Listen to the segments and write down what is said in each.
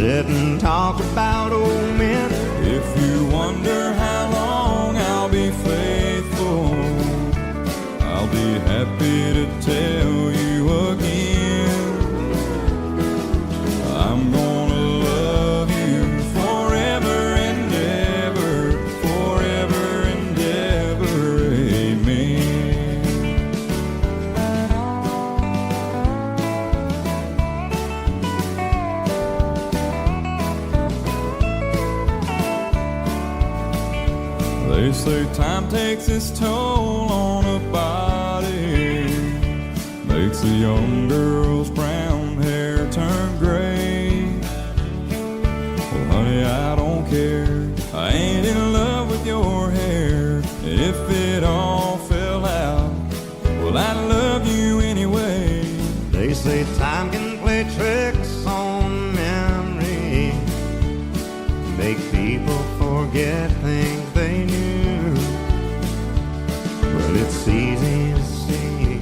sit and talk about old men. If you wonder how long I'll be faithful, I'll be happy to tell you again. I'm gonna love you forever and ever, forever and ever, amen. They say time takes its toll on a body, makes a young girl's brown hair turn gray. Well, honey, I don't care, I ain't in love with your hair. And if it all fell out, well, I'd love you anyway. They say time can play tricks on memory, make people forget things they knew. Well, it's easy to see,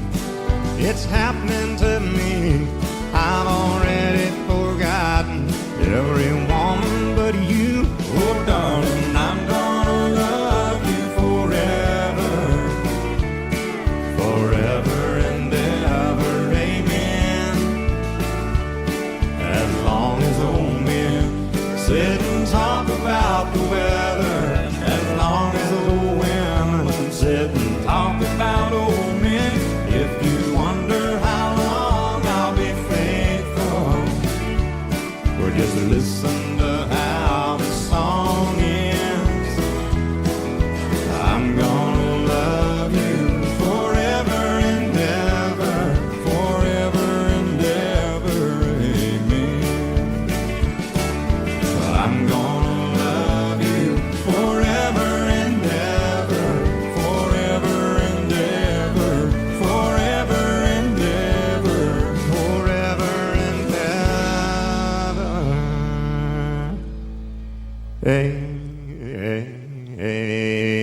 it's happening to me. I've already forgotten every woman but you. Oh, darling, I'm gonna love you forever, Forever and ever, amen. As long as old men sit and talk about the weather, as long as old women sit and talk about old men. If you wonder how long I'll be faithful, or just listen to how the song ends, I'm gonna love you forever and ever, forever and ever, amen. I'm gonna love you forever and ever, Forever and ever, forever and ever. forever and ever, amen.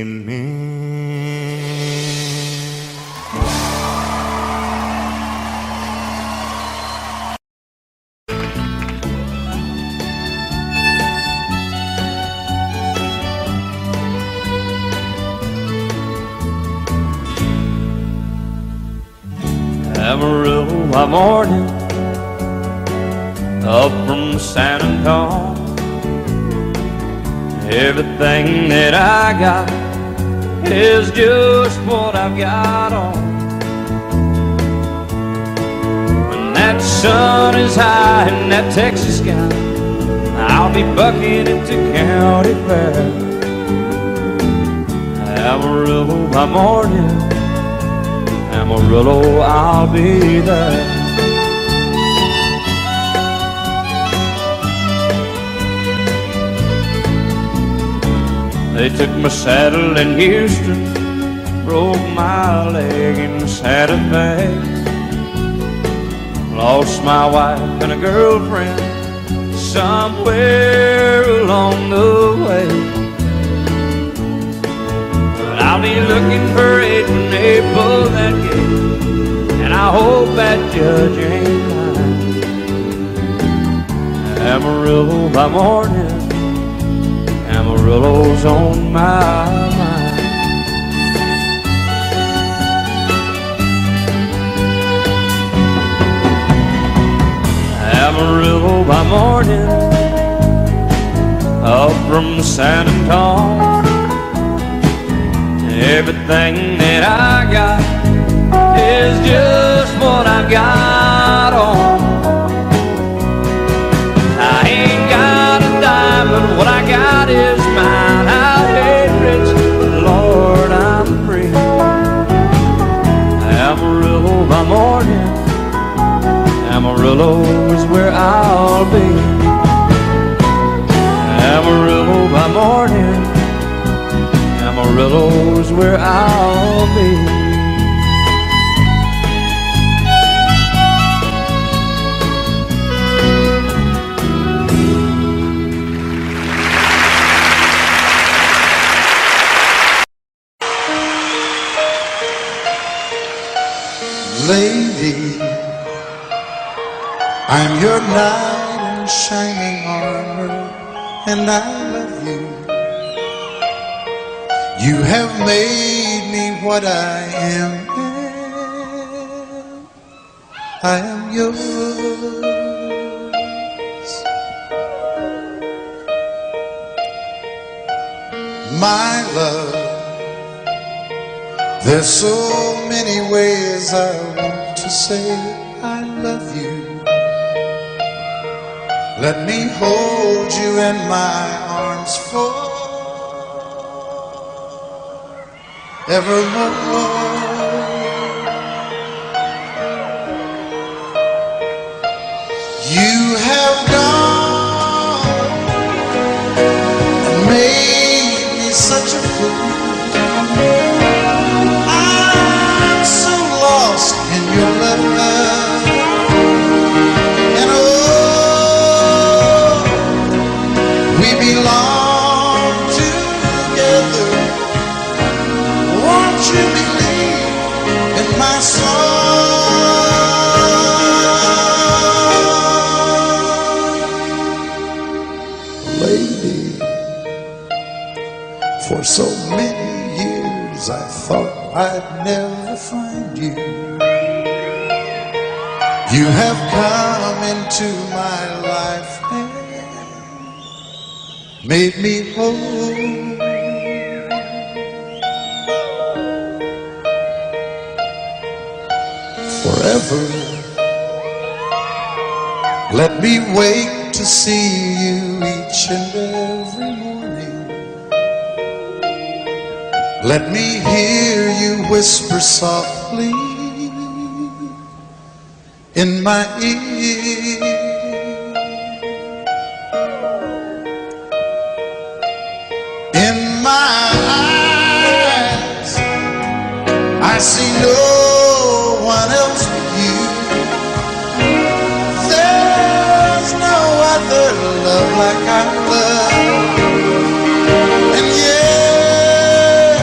Amarillo by morning, up from San Antonio. Everything that I got is just what I've got on. When that sun is high in that Texas sky, I'll be bucking into county fair. Amarillo by morning, Amarillo, I'll be there. They took my saddle in Houston, broke my leg in Santa Fe. Lost my wife and a girlfriend somewhere along the way. But I'll be looking for it when they pull that gate, and I hope that judge ain't lying. Amarillo by morning, Amarillo's on my mind. Amarillo by morning, up from San Antonio. Everything that I got is just what I've got on. I ain't got a dime, but what I got is mine. I ain't rich, but Lord, I'm free. Amarillo by morning, Amarillo is where I'll be. Amarillo by morning, Amarillo is where I'll be. Lady, I'm your knight in in shining armor, and I love you. You have made me what I am. I am yours. My love, there's so many ways I want to say I love you. Let me hold you in my arms forevermore. You have gone and made me such a fool. I'm so lost in your love, and oh, we belong together. Won't you believe in my song? Lady, for so many years I thought I'd never find you. You have come into my life and made me whole. Forever, let me wake to see you each and every morning. Let me hear you whisper softly in my ear. In my eyes, I see no one else but you. There's no other love like I love. And yes,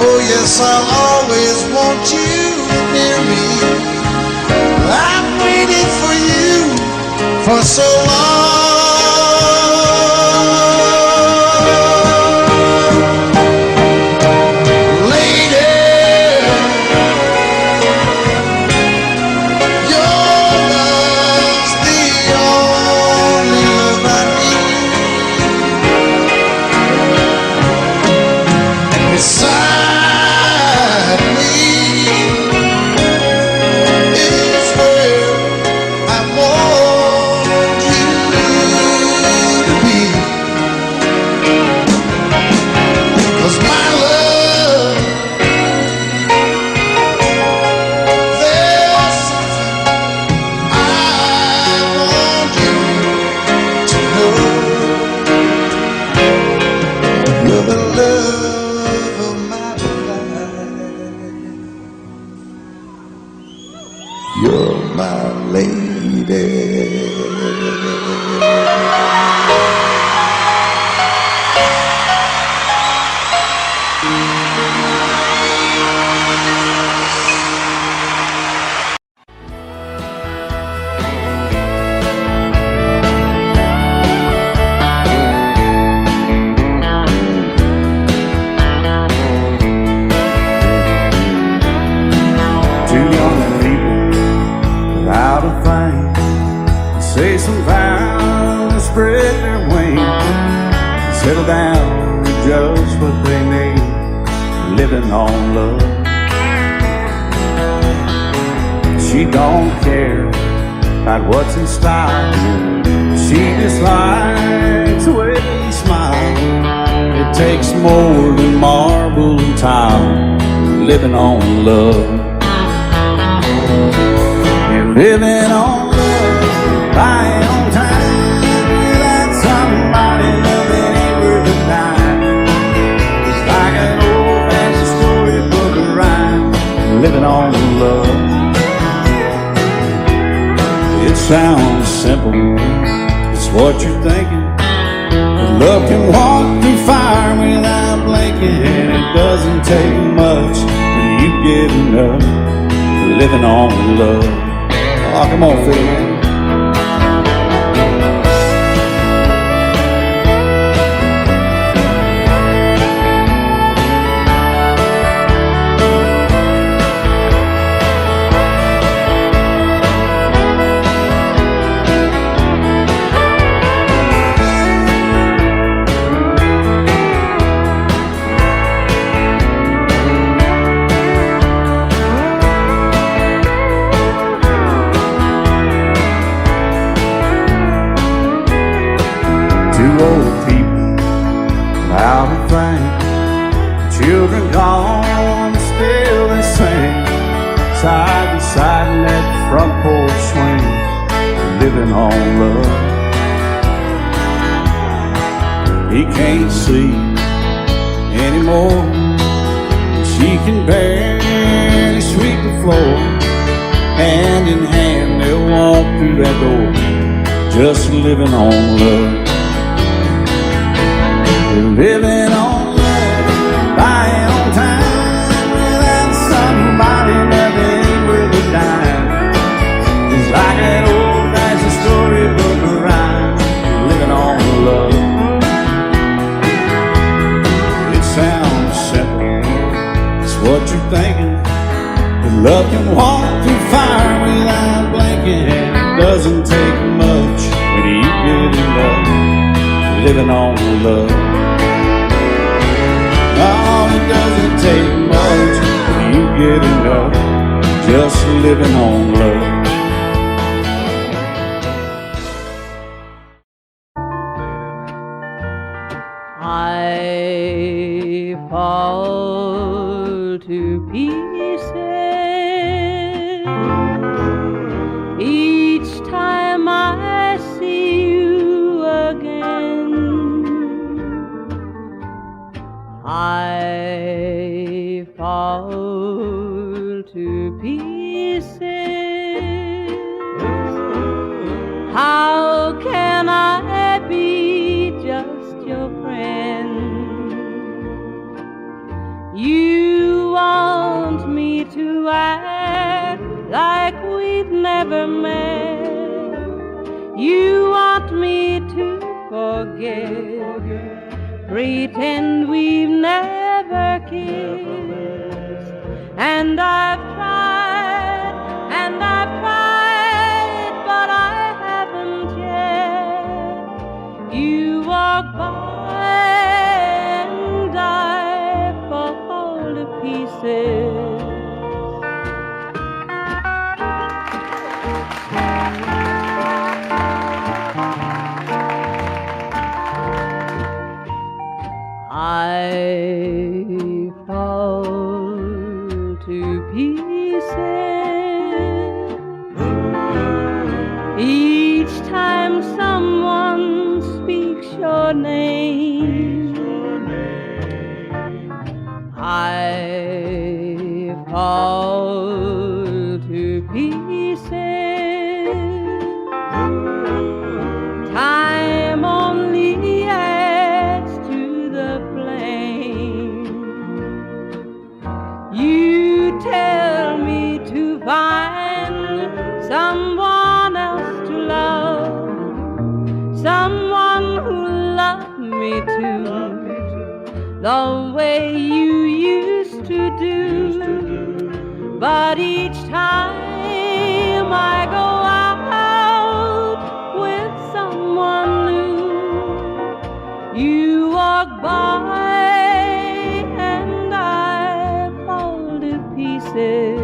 oh yes, I'll always want you near me. I've waited for you for so long. Beside me is where I want you to be. 'Cause my love, there's something I want you to know. You're the love of my life. You're my lady. Two young people without a thing say some vows and spread their wings, settle down to just what they need, living on love. She don't care about what's in style, she just likes the way he smiles. It takes more than marble and tile, living on love. You're living on love, buying on time, without somebody loving ain't worth a dime. It's like an old-fashioned storybook of rhyme, living on love. It sounds simple, it's what you're thinking. But love can walk through fire without blinking, and it doesn't take much when you get enough, living on love. Oh, come on, Phil. on love. He can't sleep anymore. She can barely sweep the floor. Hand in hand they'll walk through that door, just living on love. Living on love, buying on time, without somebody nothing worth a dime. It's like that old-fashioned storybook rhyme, living on love. It sounds simple, it's what you're thinking. But love can walk through fire without blinking. It doesn't take much when you get in love, living on love. Oh, it doesn't take much when you get enough, just living on love. I fall to pieces each time I see you again. I fall to pieces. How can I be just your friend? You want me to act like we've never met. You want me to forget, pretend we've never kissed. And I've tried, but I haven't yet. You walk by and I fall to pieces. I fall to pieces each time someone speaks your name. I fall to pieces. Time only adds to the flame. You tell me to find someone else to love, someone who loved me too, the way you used to do. But each time I go out with someone new, you walk by and I fall to pieces.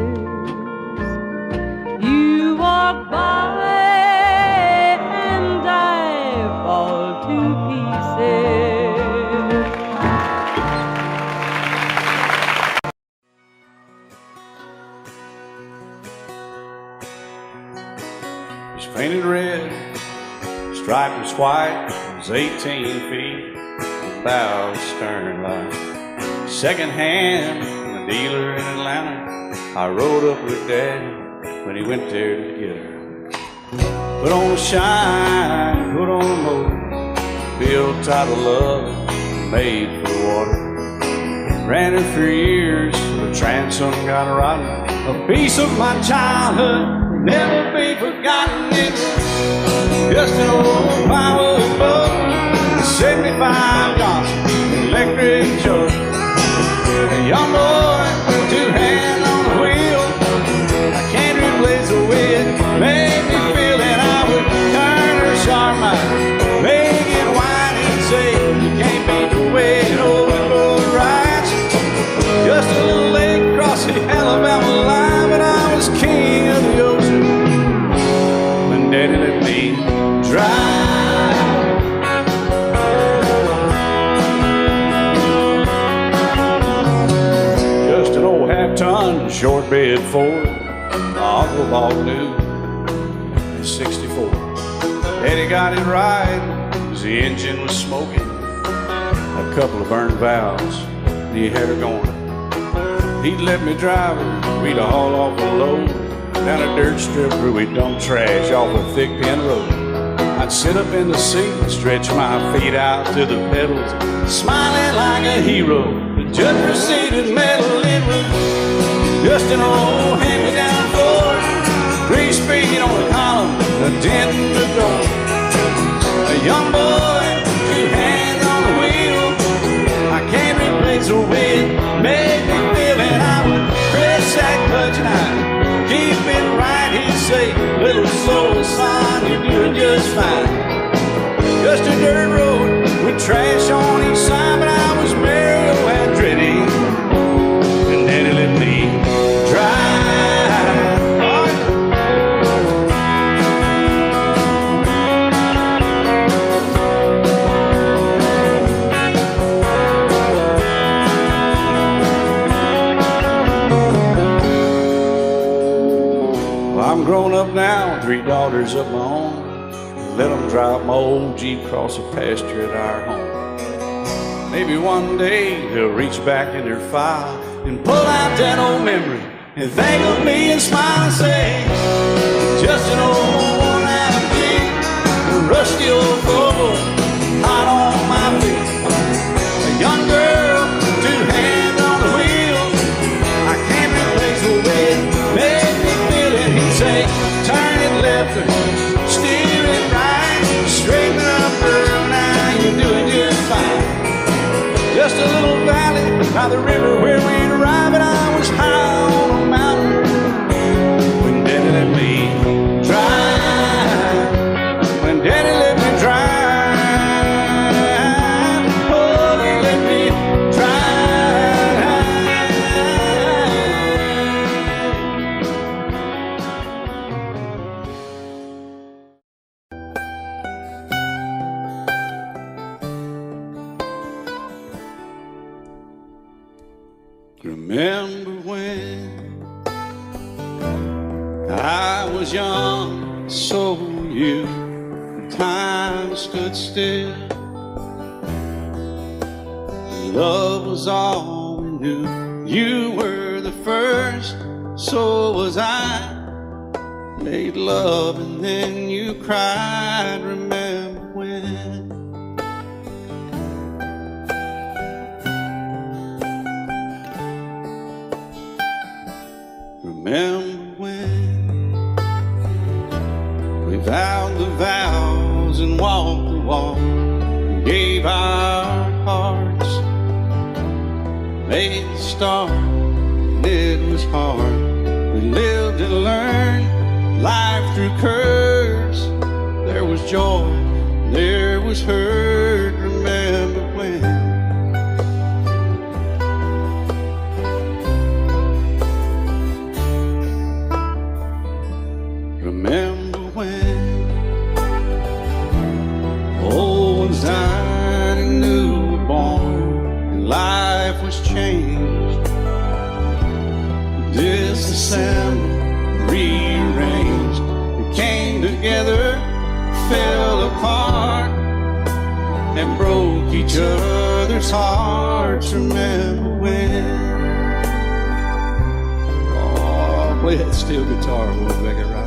You walk by and I fall to pieces. It's painted red, striped was white, it was 18 feet without a stern light. Second hand from a dealer in Atlanta, I rode up with Dad when he went there to get her. Put on a shine, put on a motor, built out of love, made for water. Ran her for years, the transom got rotten. A piece of my childhood, never be forgotten. It's just an old firewood boat, 75 Johnson, electric choke. A young boy, two hands on the wheel. I can't replace the way it made me feel that I would turn her sharp mind, make it whine and say, you can't beat the way it always goes right. Just a little lake across the Alabama line, but I was king of the ocean when Daddy let me drive. Just an old half-ton short bed Ford, my uncle bought new in '64. Daddy got it right, 'cause the engine was smoking. A couple of burned valves, he had her going. He'd let me drive her, we'd haul off a load down a dirt strip where we dumped trash off a thick pin road. I'd sit up in the seat and stretch my feet out to the pedals, smiling like a hero. The judge proceeded meddling with just an old hand-me-down Ford, 3-speed on the column, a dent in the door. A young boy, 2 hands on the wheel. I can't replace the way it made me feel, and I would press that clutch and I'd keep it right. He'd say, little soul, son, you're doing just fine. Just a dirt road with trash on each side, but I was Mario Andretti, and Daddy let me drive. I'm grown up now, 3 daughters of my own. Let them drive my old Jeep across the pasture at our home. Maybe one day they'll reach back in their file and pull out that old memory and think of me and smile and say, just an old worn-out Jeep, a rusty old Volvo, hot on my feet. A young girl, 2 hands on the wheel. I can't replace the way it made me feel it. He'd say, turn it left or steer it right, straighten up, girl, now you're doing just fine. Just a little valley by the river where we'd arrive, and I was high on a mountain when Daddy let me drive. When Daddy let me drive, oh, he let me Remember when I was young, so were you, and time stood still. Love was all we knew. You were the first, so was I. Made love and then you cried. Remember when? Remember when we vowed the vows and walked the walk, gave our hearts, made the start, and it was hard. We lived and learned life through curves. There was joy, there was hurt. Remember when? Remember when old ones died and new were born, and life was changed, disassembled, rearranged. We came together, fell apart, and broke each other's hearts. Remember when? Oh, play that steel guitar, we'll make it right.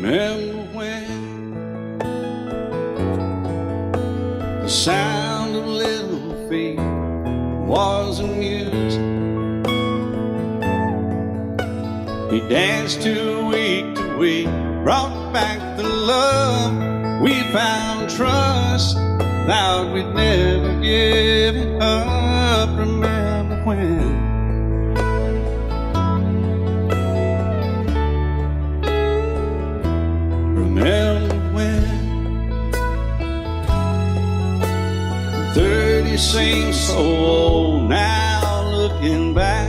Remember when the sound of little feet was amusing? He danced to week, brought back the love. We found trust, vowed we'd never give it up. Remember when? seems so old now looking back.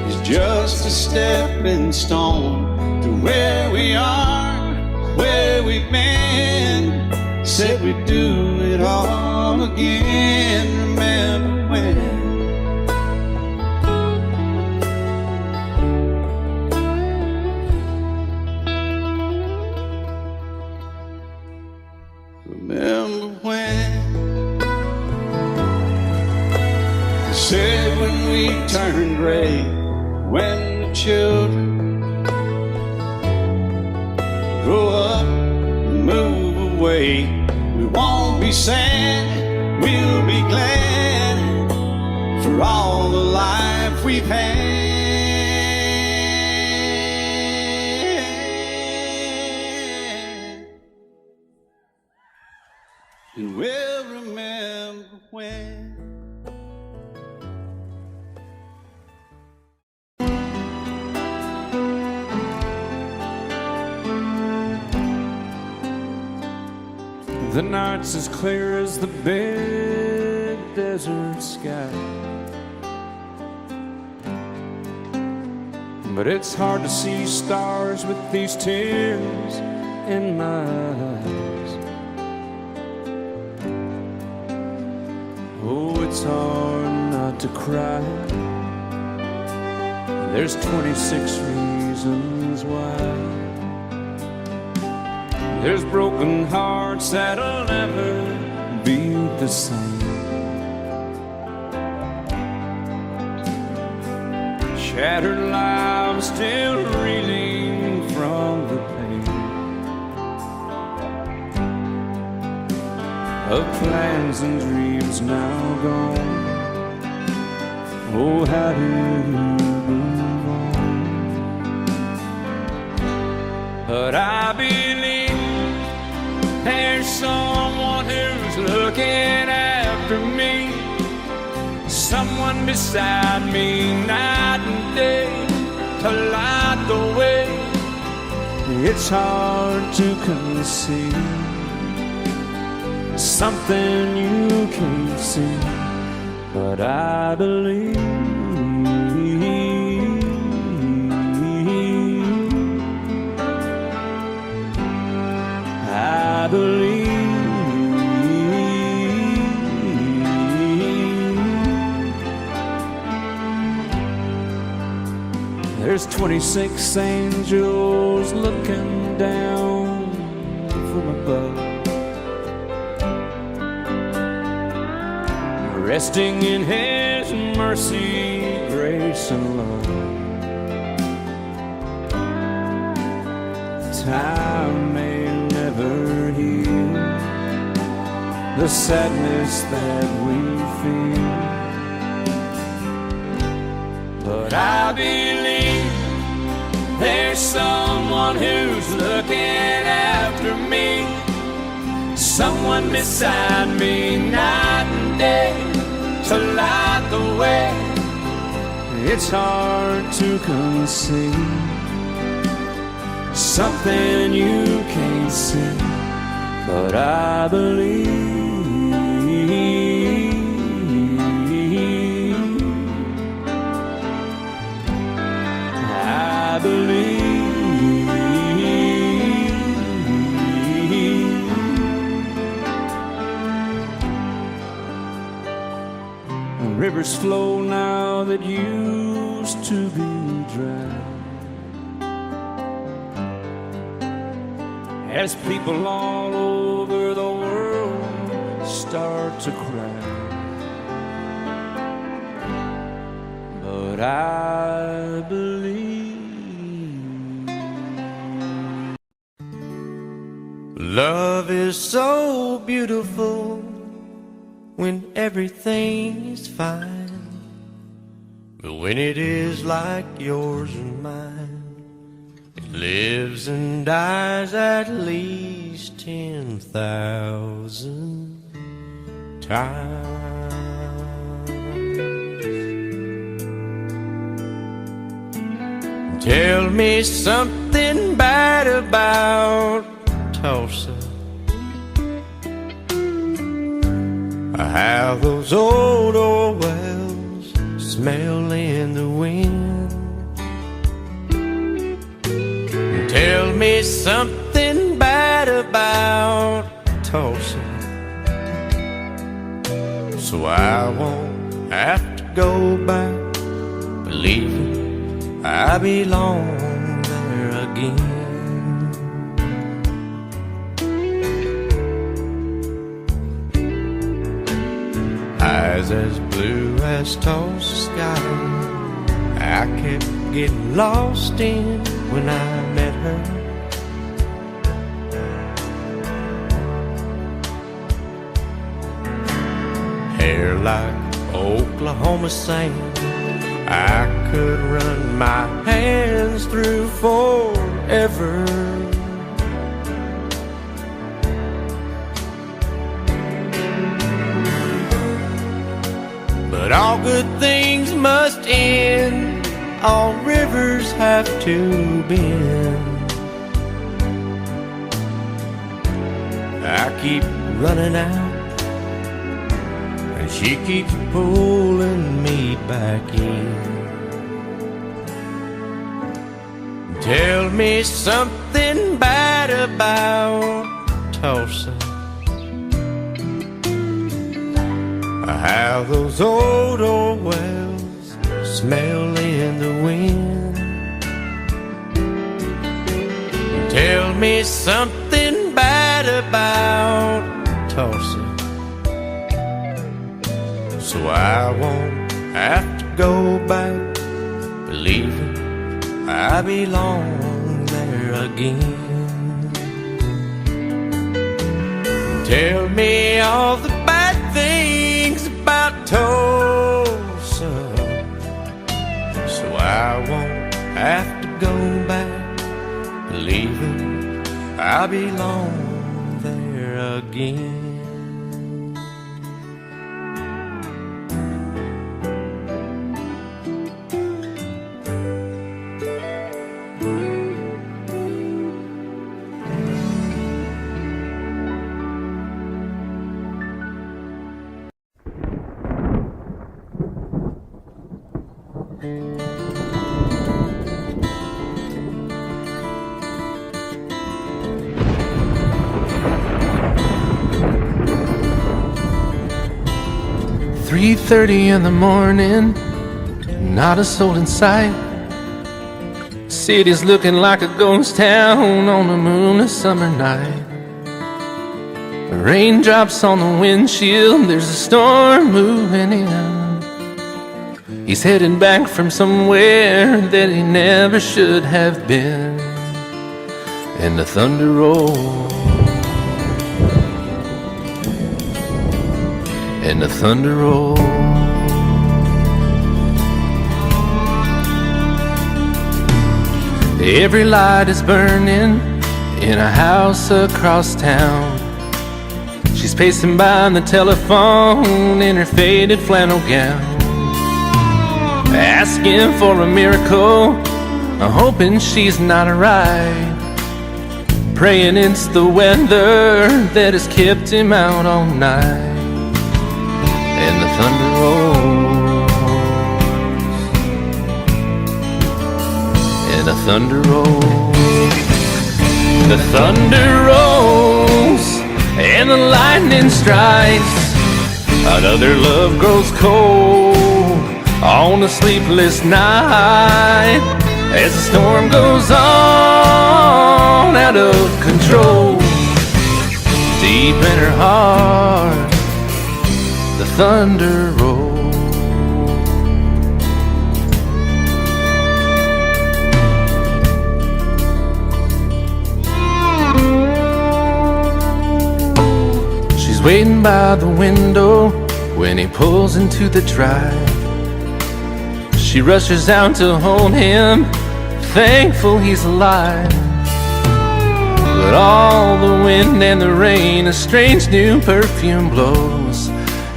It's just a stepping stone to where we are, where we've been. Said we'd do it all again. Remember when? Remember when? They said when we turned gray, when the children grow up and move away, we won't be sad, we'll be glad for all the life we've had. And we'll remember when. The night's as clear as the big desert sky, but it's hard to see stars with these tears in my eyes. Oh, it's hard not to cry. There's 26 reasons why. There's broken hearts that'll never be the same. Shattered lives still reeling from the pain of plans and dreams now gone. Oh, how do you move on? But I believe there's someone who's looking after me, someone beside me night and day to light the way. It's hard to conceive something you can't see, but I believe. I believe. There's 26 angels looking down from above, resting in His mercy, grace, and love. Time may never heal the sadness that we feel, but I believe there's someone who's looking after me, someone beside me night and day to light the way. It's hard to conceive something you can't see, but I believe. I believe. Rivers flow now that used to be dry, as people all over the world start to cry. But I believe. Love is so beautiful when everything is fine, but when it is like yours and mine, it lives and dies at least 10,000 times. Tell me something bad about Tulsa, how those old wells smell in the wind. Tell me something bad about Tulsa, so I won't have to go back believing I belong there again. Eyes as blue as Tulsa sky, I kept getting lost in when I met her. Hair like Oklahoma sand, I could run my hands through forever. But all good things must end, all rivers have to bend. I keep running out, and she keeps pulling me back in. Tell me something bad about Tulsa, how those old wells smell in the wind. Tell me something bad about Tulsa, so I won't have to go back believing I belong there again. Tell me all the bad things about Tulsa, so I won't have to go back believing I belong there again. "3:30 in the morning, not a soul in sight. City's looking like a ghost town on a moonless summer night. Raindrops on the windshield, there's a storm moving in. He's heading back from somewhere that he never should have been. And the thunder rolls, and the thunder rolls. Every light is burning in a house across town. She's pacing by the telephone in her faded flannel gown, asking for a miracle, hoping she's not alright, praying it's the weather that has kept him out all night. And the thunder rolls, and the thunder rolls. The thunder rolls, and the lightning strikes. Another love grows cold on a sleepless night, as the storm goes on out of control. Deep in her heart, the thunder rolls. She's waiting by the window when he pulls into the drive. She rushes out to hold him, thankful he's alive. But all the wind and the rain, a strange new perfume blows,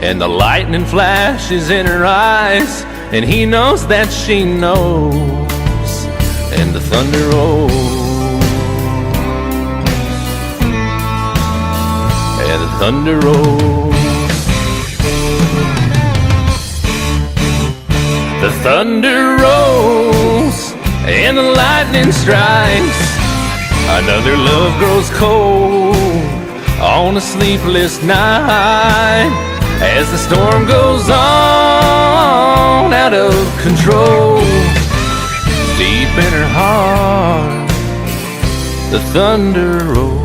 and the lightning flashes in her eyes, and he knows that she knows. And the thunder rolls, and the thunder rolls. The thunder rolls and the lightning strikes. Another love grows cold on a sleepless night. As the storm goes on out of control, deep in her heart, the thunder rolls.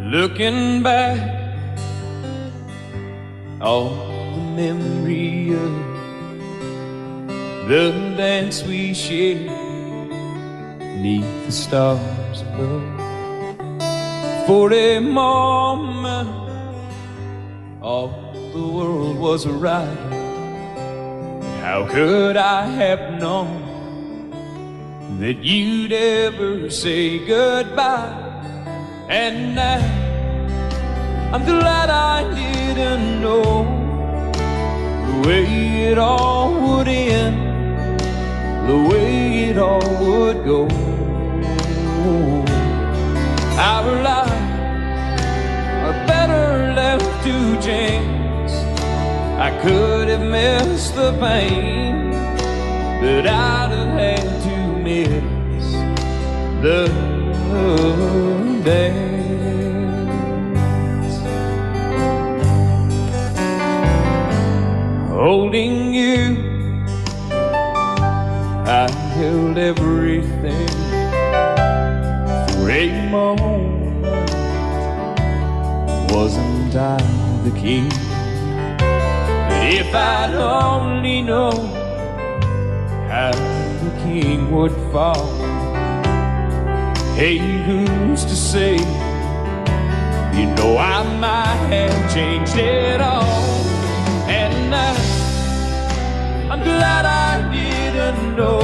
Looking back, all the memory of the dance we shared neath the stars above. For a moment, all the world was right. How could I have known that you'd ever say goodbye? And now I'm glad I didn't know the way it all would end, the way it all would go. Our lives are better left to chance. I could have missed the pain, but I'd have had to miss the dance. Holding you, I held everything. For a moment, wasn't I the king? But if I'd only known how the king would fall, hey, who's to say? You know I might have changed it all. And I'm glad I didn't know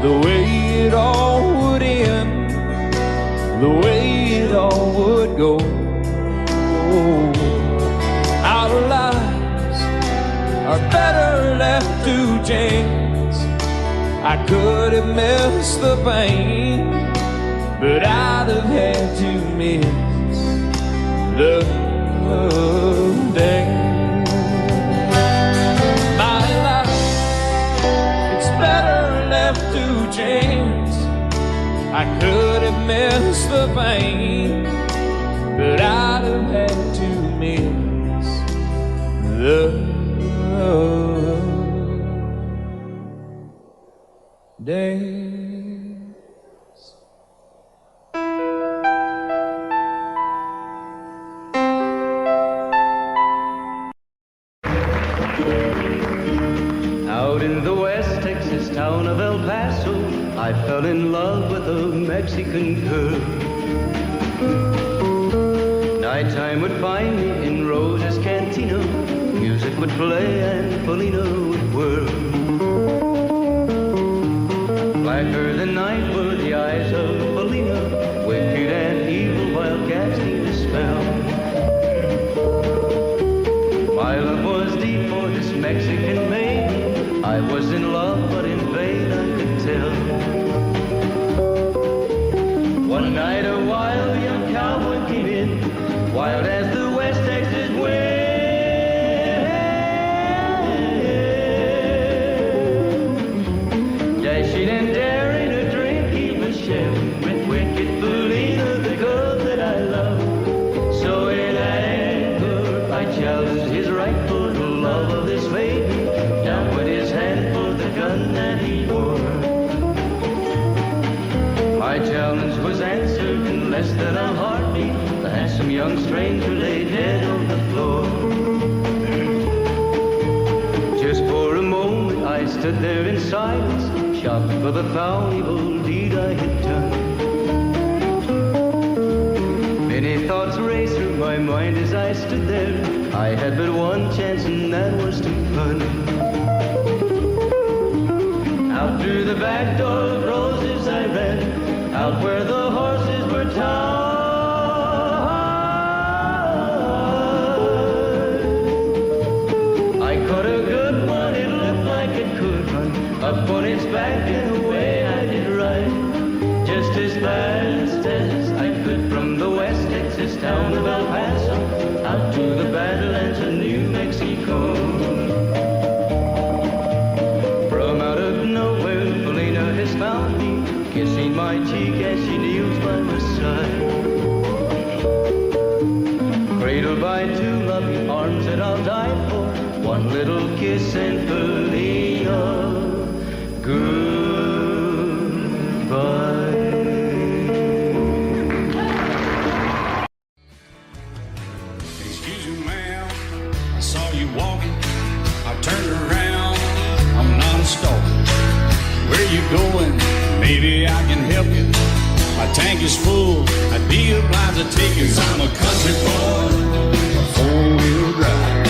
the way it all would end, the way it all would go. Our lives are better left to chance. I could have missed the pain, but I'd have had to miss the dance. My life, it's better left to chance. I could have missed the pain, but I'd have had to miss the dance. Out in the West Texas town of El Paso, I fell in love with a Mexican girl. Nighttime would find me in Rose's Cantina. Music would play and Polina would whirl. Blacker than night were the eyes of Polina, wicked and evil while casting a spell. My love was deep for this Mexican maiden. I was in love, but in vain I could tell. One night a wild young cowboy came in, wild as the West Texas wind. Dashing and daring a drink he was sharing with wicked Polina, the girl that I love. So in anger I challenged his right for the love of this maiden. Down went his hand for the gun that he wore. My challenge was answered in less than a heartbeat. The handsome young stranger lay dead on the floor. Just for a moment stood there in silence, shocked for the foul evil deed I had done. Many thoughts raced through my mind as I stood there. I had but one chance and that was to run. Out through the back door of roses I ran, out where the horses were tied. I caught a good one, it looked like it could run up on its back and away I did ride. Just as fast as I could from the West Texas town of El Paso out to the Badlands of New Mexico. From out of nowhere, Felina has found me, kissing my cheek as she kneels by my side. Cradled by two loving arms that I'll die for, one little kiss and Felina, goodbye. Excuse me, ma'am, I saw you walking. I turned around, I'm not a stalker. Where you going? Maybe I can help you. My tank is full, I'd be obliged to take you. 'Cause I'm a country boy, a four-wheel drive.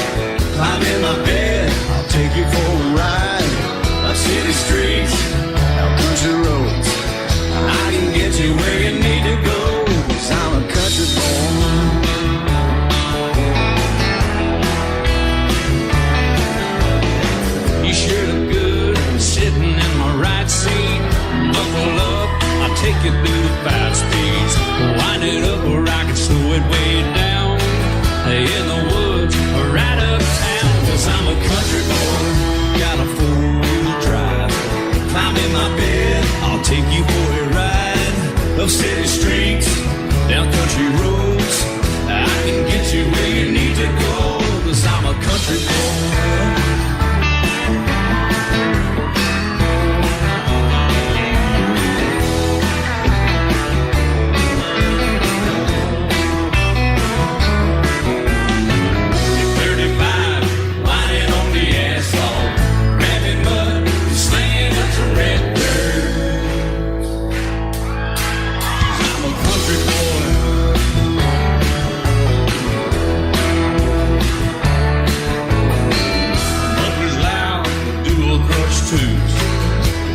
Climb in my bed, I'll take you for a ride. Up city streets, out country roads. I can get you where you need to go. 'Cause I'm a country boy. You sure look good sitting in my right seat. Buckle up, I'll take you through the 5 speeds. Wind it up where I can slow it way down. In the woods or right uptown. 'Cause I'm a country boy, got a 4-wheel drive. Climb in my bed, I'll take you for a ride. Up city streets, down country roads. I can get you where you need to go. 'Cause I'm a country boy.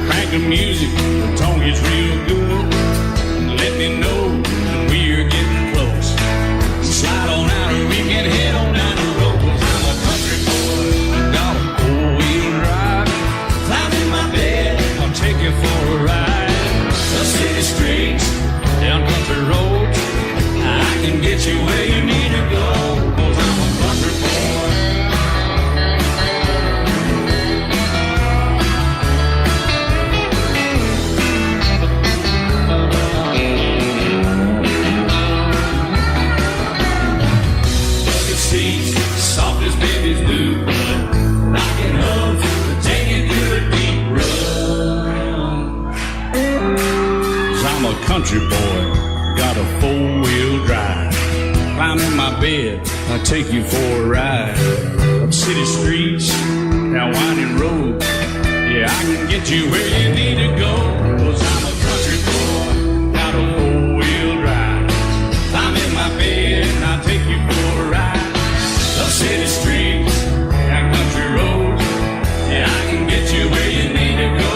Crank the music, the tone gets real good. Let me know when we're getting close. Slide on out and we can head on down the road. 'Cause I'm a country boy, got a 4-wheel drive. Climb in my bed, I'll take you for a ride. The city streets, down country roads. I can get you where you need to go. 'Cause I'm a country boy. Soft as baby's new blood, knocking up, taking through a deep run. 'Cause I'm a country boy, got a 4-wheel drive. Climb in my bed, I'll take you for a ride. Up city streets, down winding roads. Yeah, I can get you where you need to go. 'Cause I'm a country boy, got a 4-wheel drive. Climb in my bed, I'll take you for a ride. Up city streets, down country roads. Yeah, I can get you where you need to go.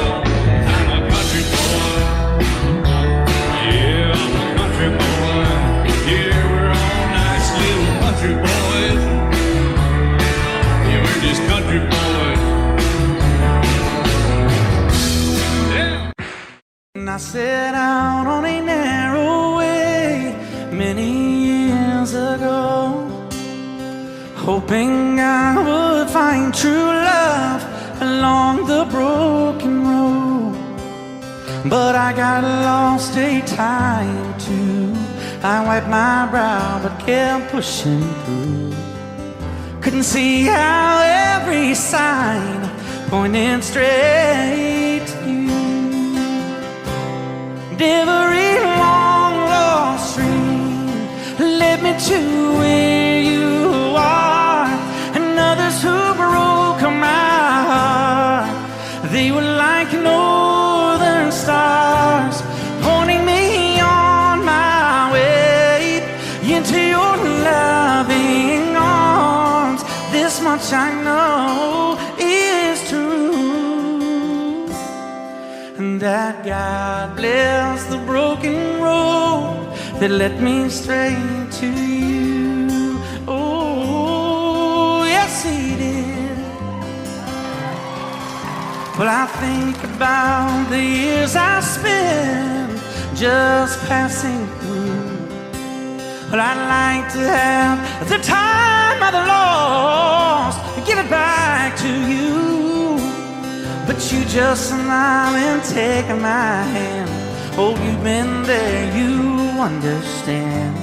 I'm a country boy. Yeah, I'm a country boy. Yeah, we're all nice little country boys. Yeah, we're just country boys. I set out on a narrow way many years ago, hoping I would find true love along the broken road. But I got lost a time or two. I wiped my brow but kept pushing through. Couldn't see how every sign pointed straight to you. Every long lost stream led me to where you are, and others who broke my heart, were like northern stars, pointing me on my way into your loving arms. This much I know is true, and that God bless the broken road that led me straight to you. Oh, yes, He did. Well, I think about the years I spent just passing through. Well, I'd like to have the time I've lost and give it back to you. But you just smile and take my hand. Oh, you've been there, you understand.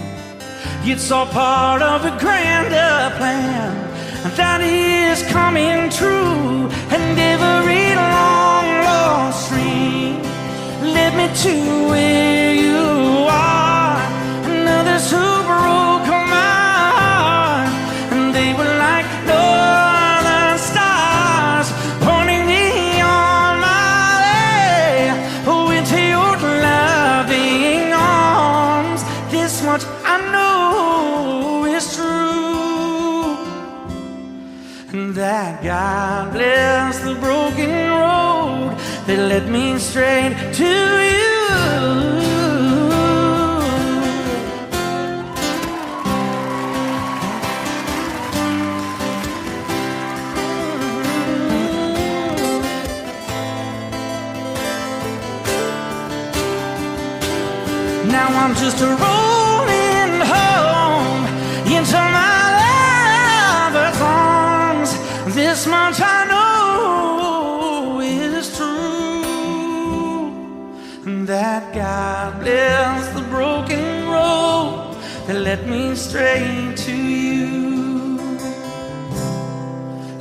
It's all part of a grander plan that is coming true. And every long lost dream led me to where you are. And others who broke my heart, and they were like northern stars, pointing me on my way, oh, into your loving arms. This much I know is true, and that God bless the broken road that led me straight to you. Now I'm just rolling home into my lover's arms. This much I know is true, and that God bless the broken road that led me straight to you,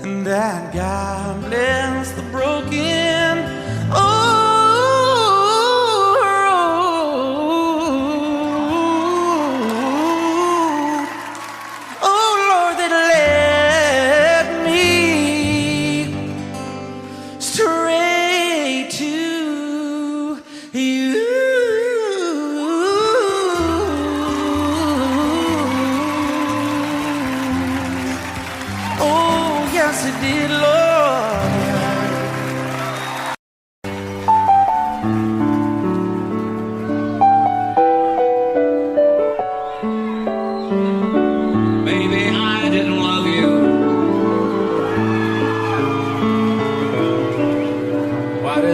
and that God bless the broken road.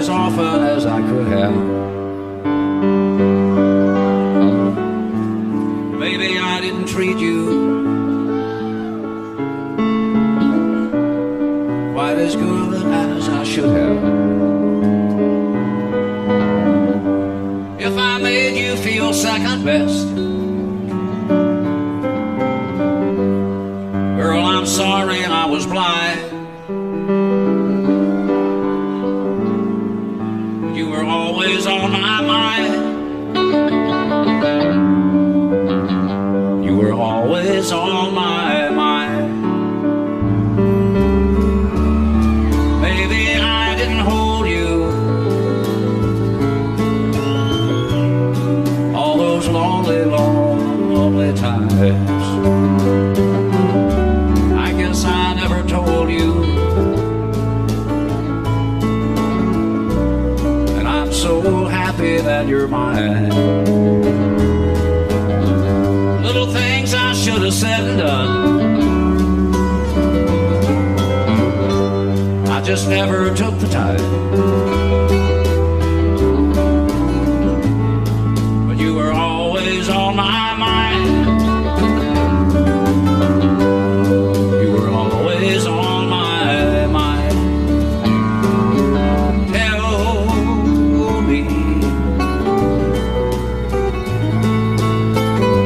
As often as I could have. Maybe I didn't treat you quite as good as I should have. If I made you feel second best, girl, I'm sorry I was blind. You were always on my mind. You were always on my mind. Maybe I didn't hold you all those lonely, lonely times. I guess I never told you. So happy that you're mine. Little things I should have said and done, I just never took the time. But you were always on my mind. You were always on my mind.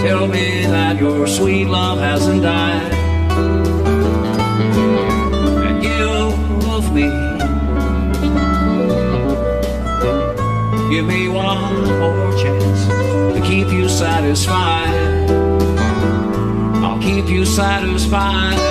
Tell me that your sweet love hasn't died, and give me one more chance to keep you satisfied. I'll keep you satisfied.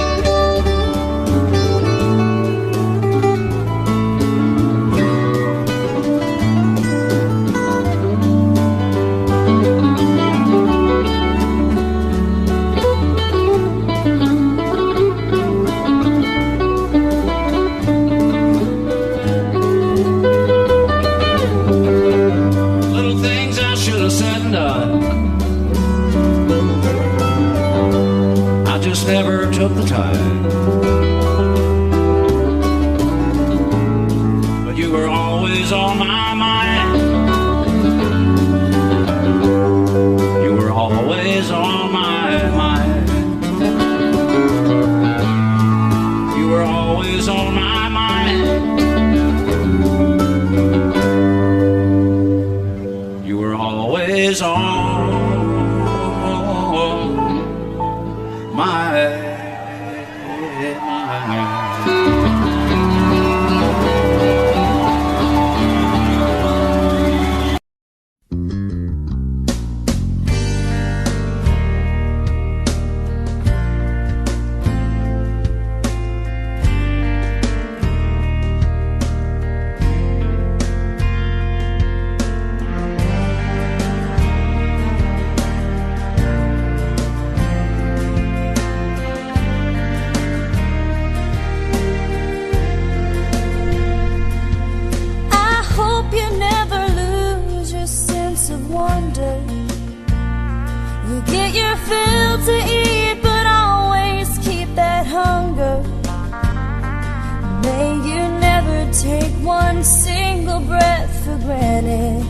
but you were always on my mind. You were always on my mind. You were always on my mind. You were always on my mind. You get your fill to eat, but always keep that hunger. May you never take one single breath for granted.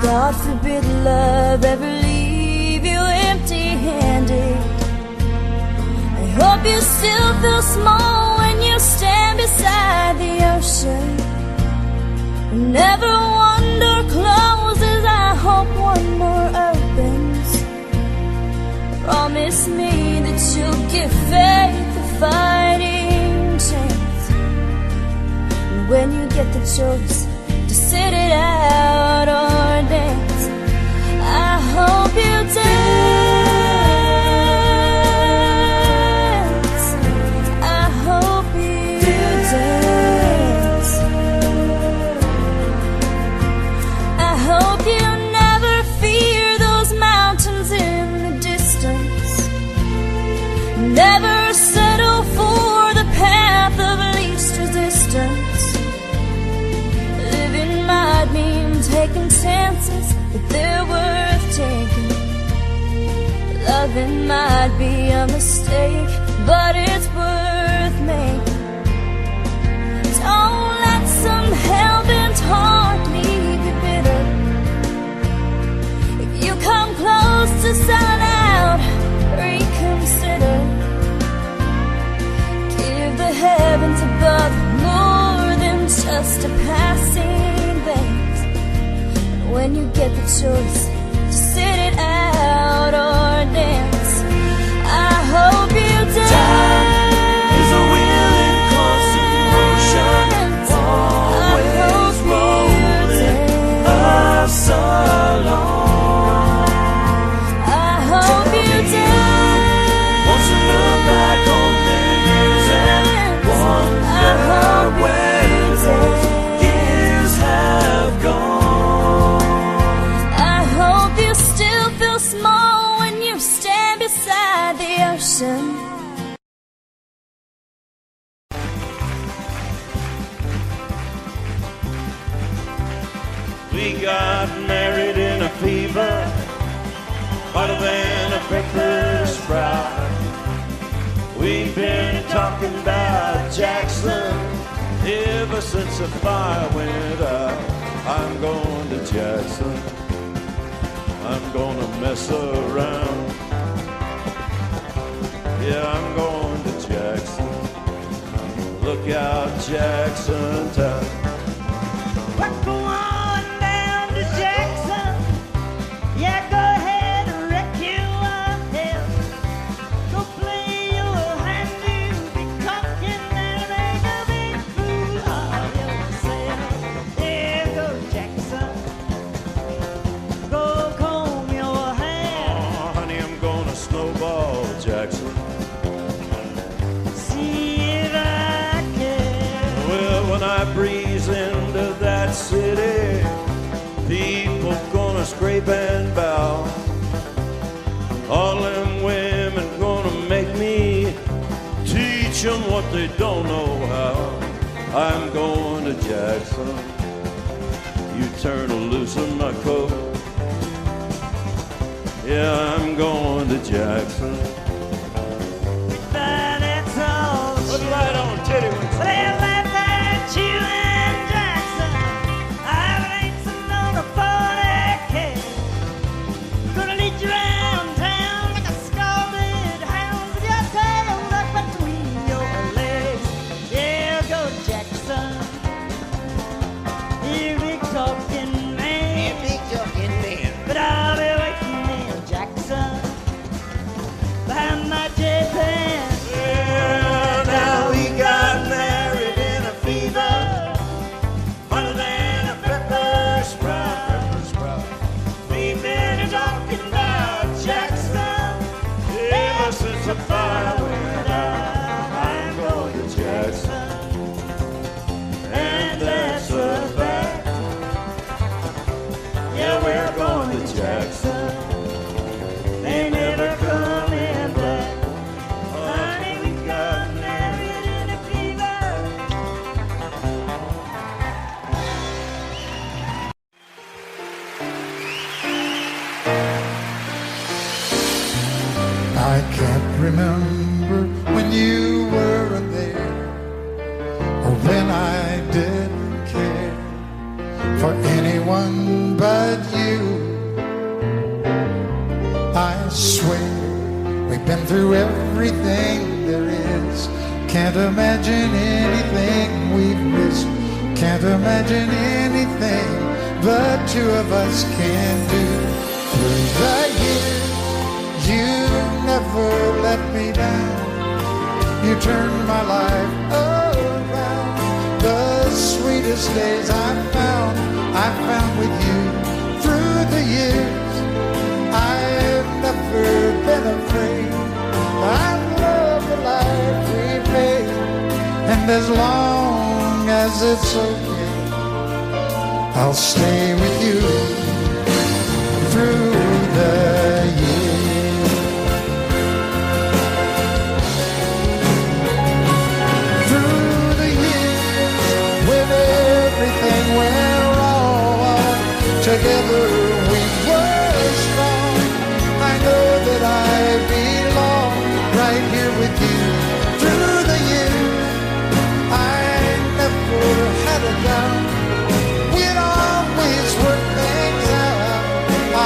God forbid love ever leave you empty-handed. I hope you still feel small when you stand beside the ocean. Never one door closes, I hope one more opens. Promise me that you'll give faith a fighting chance. And when you get the choice to sit it out or dance, I hope you dance. I hope you dance. I hope you never fear those mountains in the distance. Never settle for the path of least resistance. Living might mean taking chances, but they're worth taking. Loving might be a mistake, but it's worth making. Don't let some hell-bent heart leave you bitter. If you come close to selling out, reconsider. Give the heavens above more than just a passing glance. And when you get the choice to sit it out or dance, I hope you dance. Time is a wheel in constant motion, always rolling us along. I hope you dance. Once you look back on the years and wonder where those years have gone. I hope you still feel small when you stand beside the ocean. We got married in a fever, hotter than a pepper sprout. We've been talking about Jackson ever since the fire went out. I'm going to Jackson, I'm gonna mess around. Yeah, I'm going to Jackson. Look out, Jackson town. Go on down to Jackson. Yeah, go ahead and wreck you up hell. Go play your hand, you be cocking and make a big fool of yourself. Yeah, go Jackson. Go comb your hair. Oh, honey, I'm gonna snowball Jackson. See if I can. Well, when I breeze into that city, people gonna scrape and bow. All them women gonna make me teach them what they don't know how. I'm going to Jackson. You turn loose in my coat. Yeah, I'm going to Jackson. But that's all. Put it right on, titty. They laugh at you for anyone but you. I swear we've been through everything there is. Can't imagine anything we've missed. Can't imagine anything the two of us can do. Through the years, you never let me down. You turned my life around. The sweetest days I found with you. Through the years, I've never been afraid. I love the life we made, and as long as it's okay, I'll stay with you through the years. Through the years, when everything went wrong, together we were strong. I know that I belong right here with you. Through the years, I never had a doubt. We'd always work things out.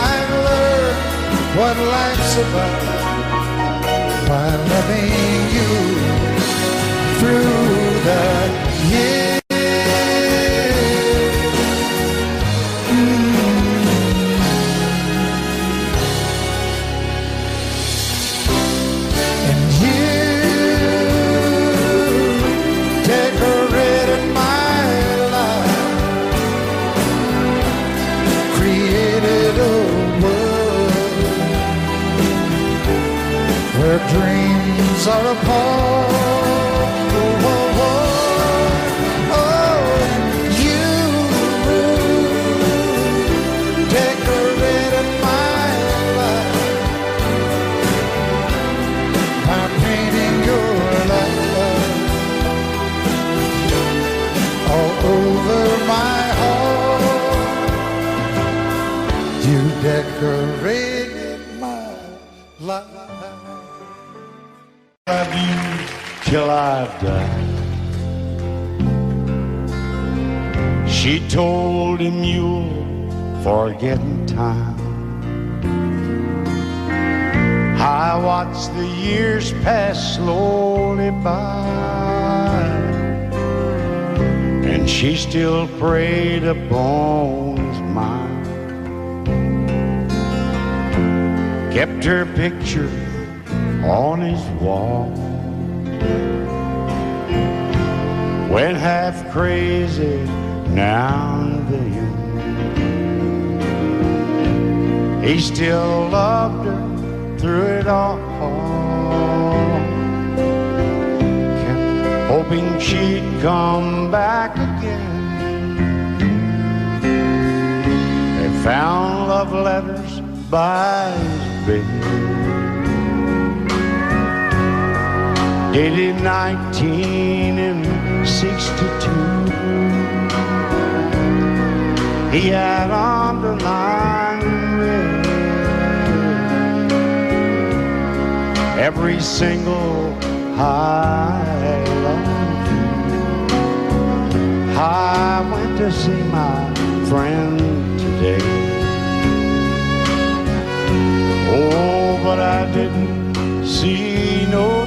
I've learned what life's about by loving you through the years. Dreams are apart. Oh, oh, oh. Oh, you decorated my life by painting your life all over my heart. You decorated my life. Love you till I die. She told him you'll forget in time. I watched the years pass slowly by, and she still preyed upon his mind. Kept her picture on his wall. Went half crazy now and then. He still loved her through it all. Kept hoping she'd come back again. They found love letters by his bed, dated 1962. He had underlined red every single I love you. I went to see my friend today. Oh, but I didn't see no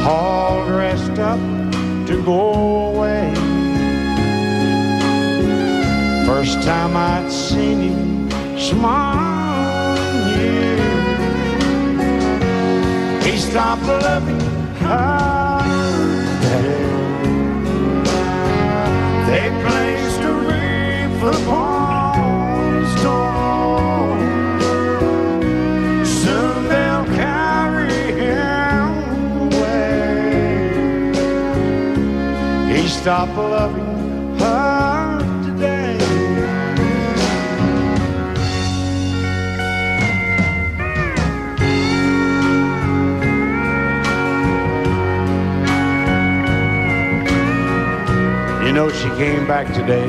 all dressed up to go away. First time I'd seen him smile in years. He stopped loving her today. They placed a wreath upon his door. Soon they'll carry him away. He stopped loving her today. You know, she came back today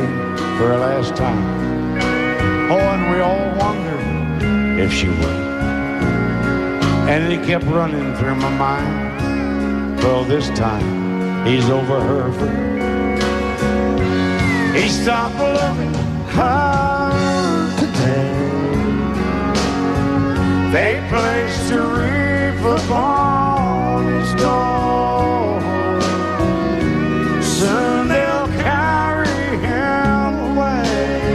for her last time. Oh, and we all wondered if she would. And it kept running through my mind. Well, this time he's over her for good. He stopped loving her today. They placed a wreath upon his door. Soon they'll carry him away.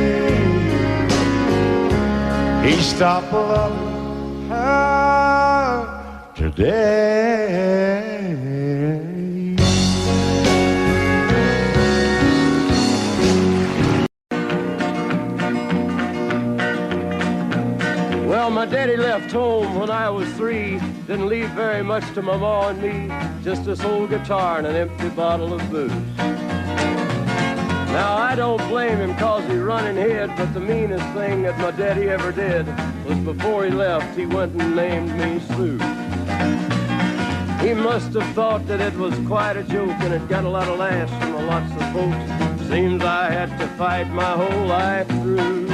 He stopped loving her today. Well, my daddy left home when I was 3. Didn't leave very much to my ma and me. Just this old guitar and an empty bottle of booze. Now, I don't blame him cause he running hid, but the meanest thing that my daddy ever did was before he left, he went and named me Sue. He must have thought that it was quite a joke and it got a lot of laughs from lots of folks. Seems I had to fight my whole life through.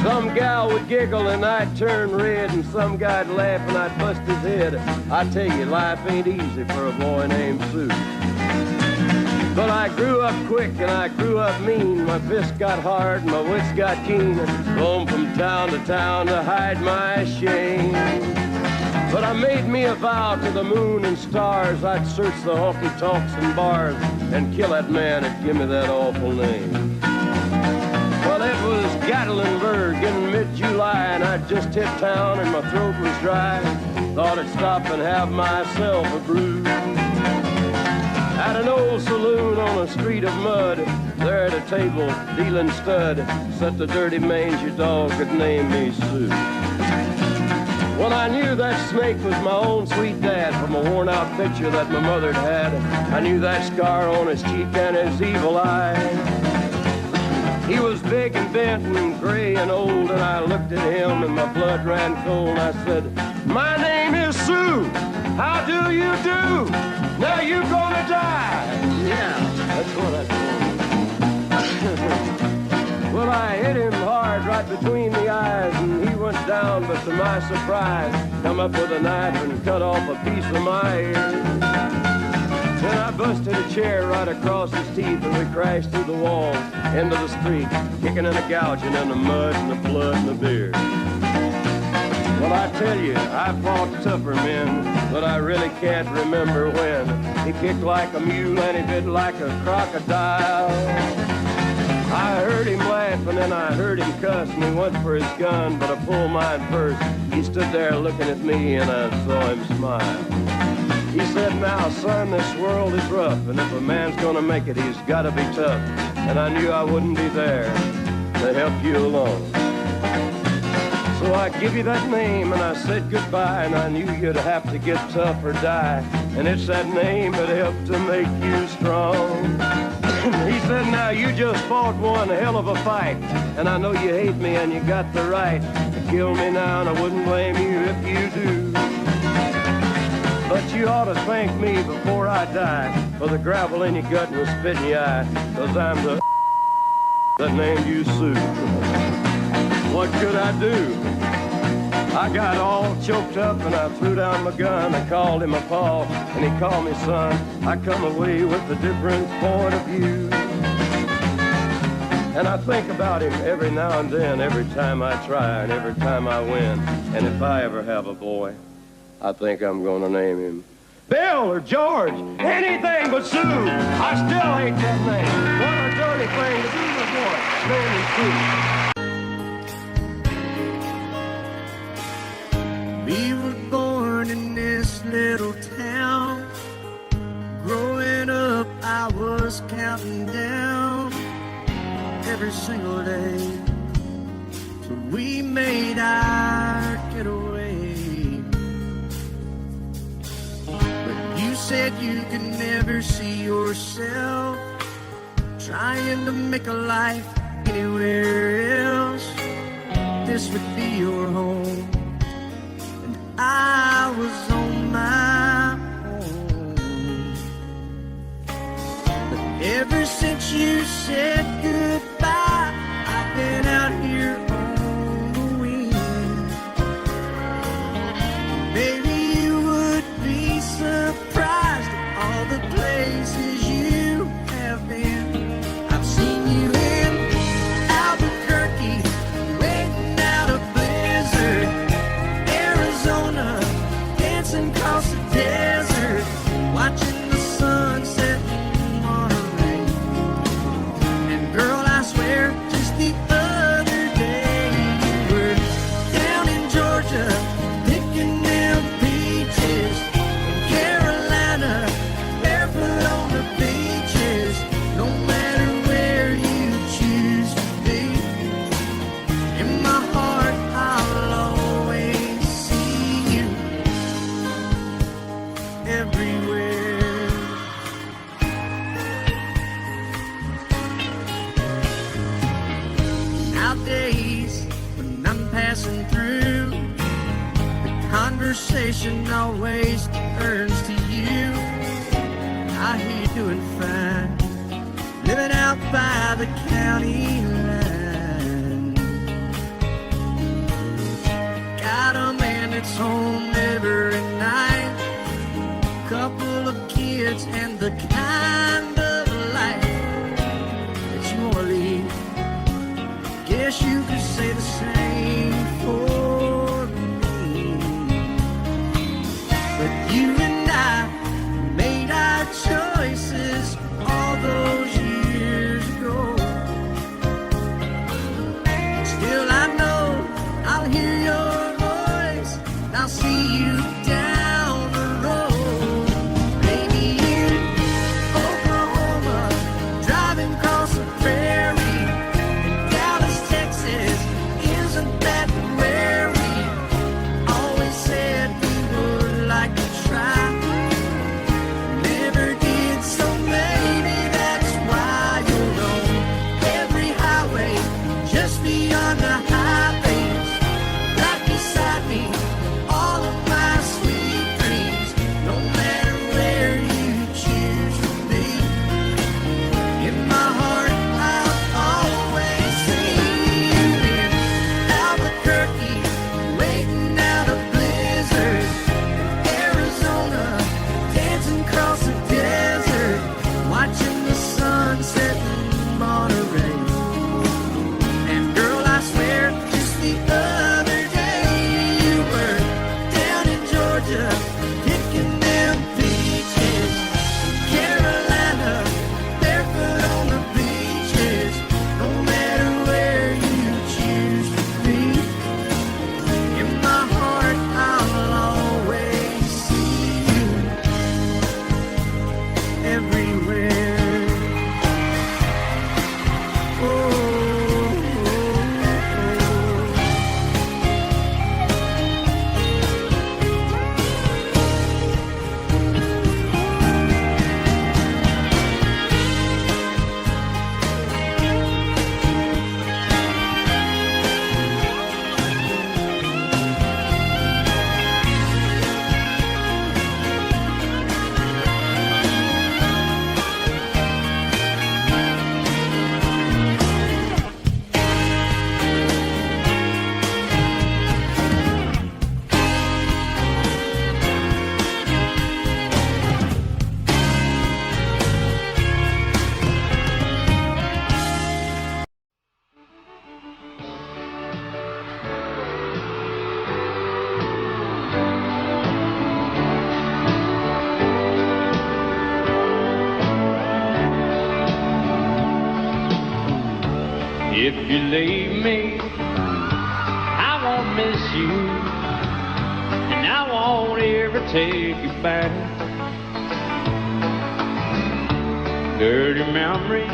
Some gal would giggle and I'd turn red, and some guy'd laugh and I'd bust his head. I tell you, life ain't easy for a boy named Sue. But I grew up quick and I grew up mean. My fists got hard and my wits got keen. Roamed from town to town to hide my shame. But I made me a vow to the moon and stars, I'd search the honky-tonks and bars and kill that man that give me that awful name. Well, it was Gatlinburg in mid-July, and I'd just hit town and my throat was dry. Thought I'd stop and have myself a brew. At an old saloon on a street of mud, there at a table, dealing stud, sat the dirty mangy dog that named me Sue. Well, I knew that snake was my own sweet dad from a worn-out picture that my mother'd had. I knew that scar on his cheek and his evil eye. He was big and bent and gray and old, and I looked at him and my blood ran cold. I said, "My name is Sue. How do you do? Now you gonna die." Yeah, that's what I told him. Well, I hit him hard right between the eyes, and he went down, but to my surprise, come up with a knife and cut off a piece of my ear. Then I busted a chair right across his teeth, and we crashed through the walls into the street, kicking and a gouging in the mud and the blood and the beer. Well, I tell you, I fought tougher men, but I really can't remember when. He kicked like a mule and he bit like a crocodile. I heard him laugh and then I heard him cuss, and he went for his gun, but I pulled mine first. He stood there looking at me and I saw him smile. He said, "Now, son, this world is rough, and if a man's gonna make it, he's gotta be tough." And I knew I wouldn't be there to help you along. So I give you that name, and I said goodbye, and I knew you'd have to get tough or die. And it's that name that helped to make you strong. He said, "Now, you just fought one hell of a fight, and I know you hate me, and you got the right to kill me now, and I wouldn't blame you if you do. But you ought to thank me before I die for the gravel in your gut and the spit in your eye, 'cause I'm the that named you Sue." What could I do? I got all choked up and I threw down my gun. I called him a paw and he called me son. I come away with a different point of view. And I think about him every now and then, every time I try and every time I win. And if I ever have a boy, I think I'm gonna name him Bill or George, anything but Sue. I still hate that name. What a dirty thing to do to a boy. Name him Sue. We were born in this little town. Growing up, I was counting down every single day till we made our getaway. But you said you could never see yourself trying to make a life anywhere else. This would be your home. I was on my own. But ever since you said goodbye, I've been out here on the wing. Baby, you would be surprised at all the places you have been. I've seen conversation always turns to you. I hear you doing fine, living out by the county line. Got a man that's home every night, couple of kids and the kind of life that you wanna lead. Guess you could say the same for me. But you and I made our choices all those years ago. Still I know I'll hear your voice, and I'll see you down the road. Maybe in Oklahoma, driving across the prairie. In Dallas, Texas, isn't that where we always said we would like to try? Never did, so maybe that's why you'll know every highway just beyond the highways, right beside me, all of my sweet dreams. No matter where you choose to be, in my heart I'll always see you. In Albuquerque, waiting out a blizzard. In Arizona, dancing across the desert, watching the sunset in Monterey. And girl, I swear, just the other day you were down in Georgia, picking them peaches. Carolina, barefoot on the beaches. No matter where you choose to be, in my heart I'll always see you everywhere. Oh, oh, oh. If you leave me, I won't miss you, and I won't ever take you back. Dirty memory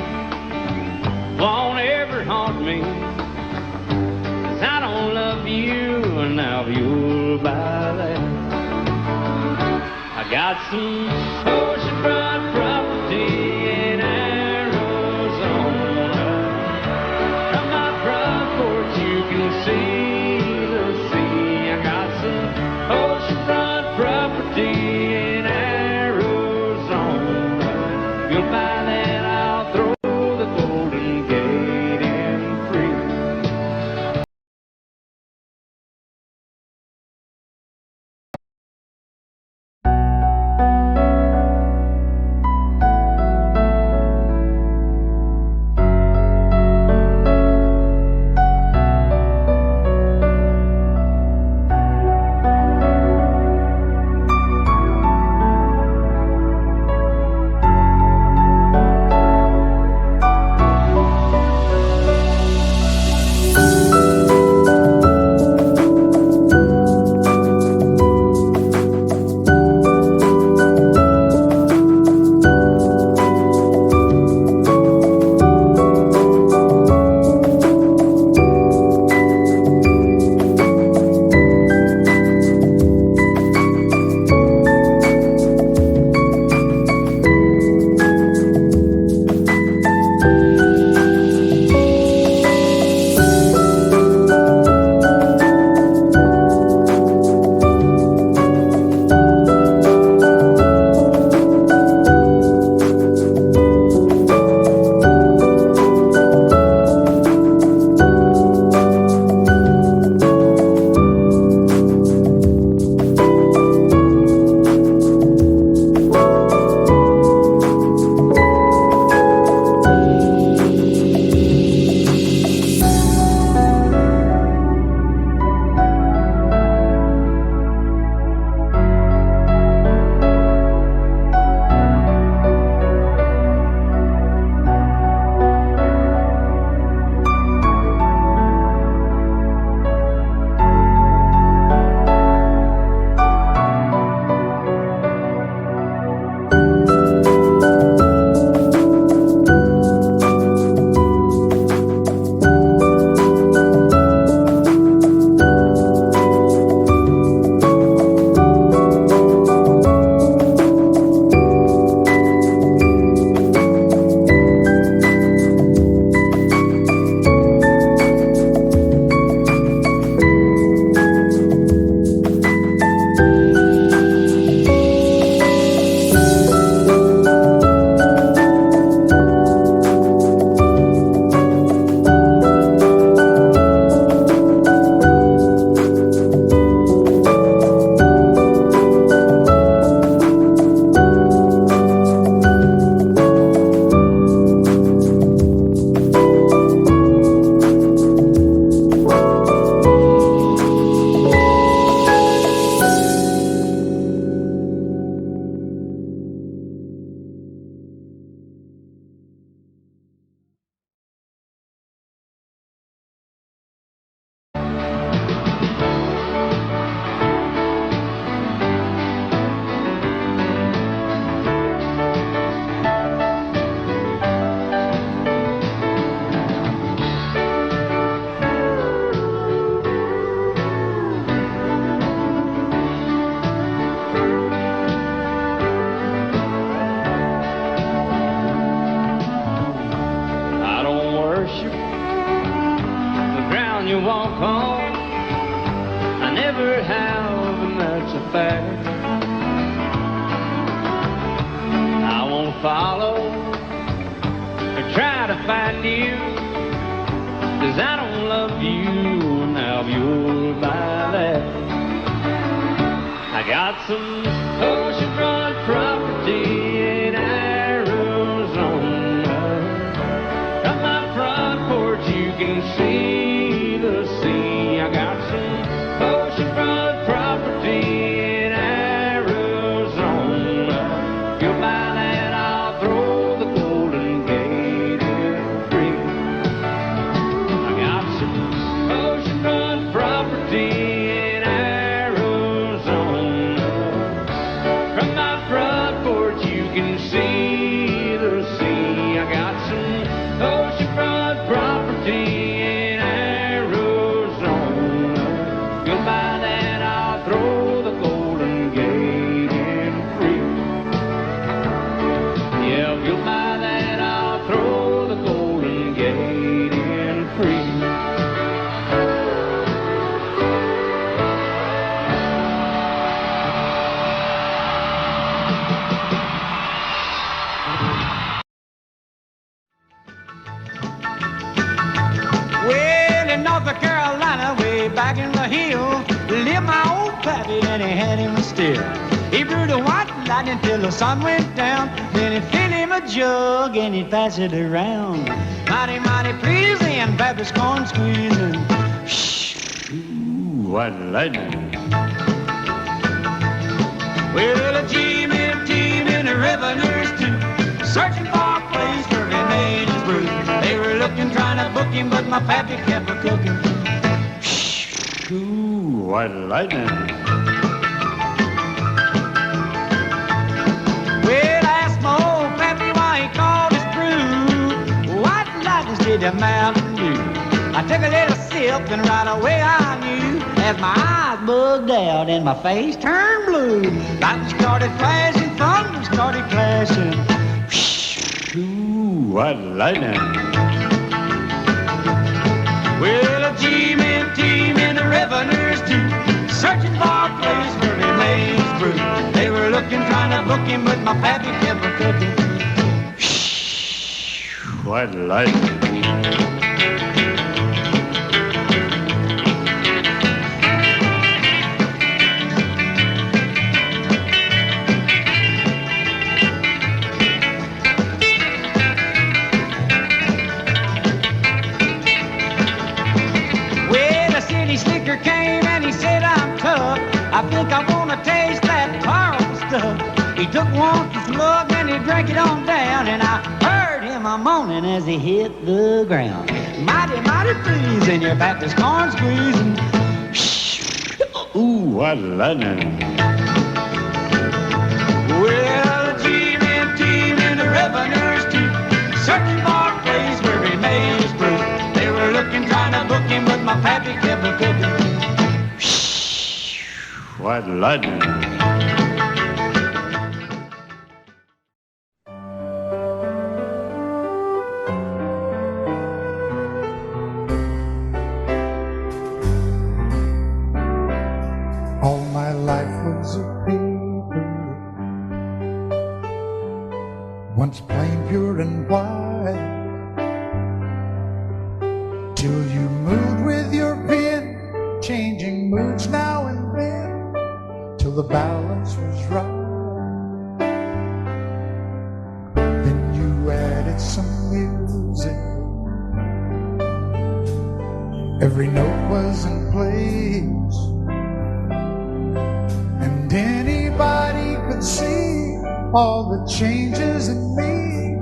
won't ever haunt me, 'cause I don't love you, and now you'll buy that. I got some oceanfront property in Arizona. From my front porch you can see the sea. I got some oceanfront property in Arizona. You'll buy that, I'll throw the Golden Gate in free. walk home. I never have, and that's a fact. I won't follow or try to find you, 'cause I don't love you, and now you'll buy that. I got some oceanfront property in Arizona. From my front porch you can see the sea. I got some oceanfront property in Arizona. If you'll buy that, I'll throw the Golden Gate in free. I got some oceanfront property in Arizona. From my front porch you can see the sea. I got some oceanfront property in Arizona. If you'll buy that, I'll throw the Golden Gate in free. Yeah, if you'll buy that, I'll throw the Golden Gate in free. Well, in North Carolina, way back in the hill, lived my old pappy and he had him a still. He brewed a white lightning till the sun went down. Then he'd fill him a jug and he'd pass it around. Mighty, mighty pleasing, pappy's corn squeezing. Ooh, white lightning. Well, a team in the revenues too, searching for a place where he made his brew. They were looking, trying to book him, but my pappy kept a cooking. Ooh, white lightning. Well, I asked my old pappy why he called his brew white lightning instead of Mountain Dew. I took a little sip and right away I knew, as my eyes bugged out and my face turned blue. Lightning started flashing, thunder started clashing. Ooh, white lightning. Well, a team in the revenues too, searching for a place where they made his brew. They were looking, trying to book him, but my pappy kept a cooking. White lightning. Slicker came and he said, I'm tough. I think I want to taste that Carl stuff. He took one slug and he drank it on down, and I heard him a moaning as he hit the ground. Mighty, mighty freezing, your back is corn squeezing. Ooh, what lightning. Well, a team in the revenues too, searching for a place where he made his brew. They were looking, trying to book him, but my pappy kept a cooking. White lightning. All my life was a paper, once plain, pure and white, till you moved with your pen, changing moods now and then, till the balance was right. Then you added some music, every note was in place, and anybody could see all the changes in me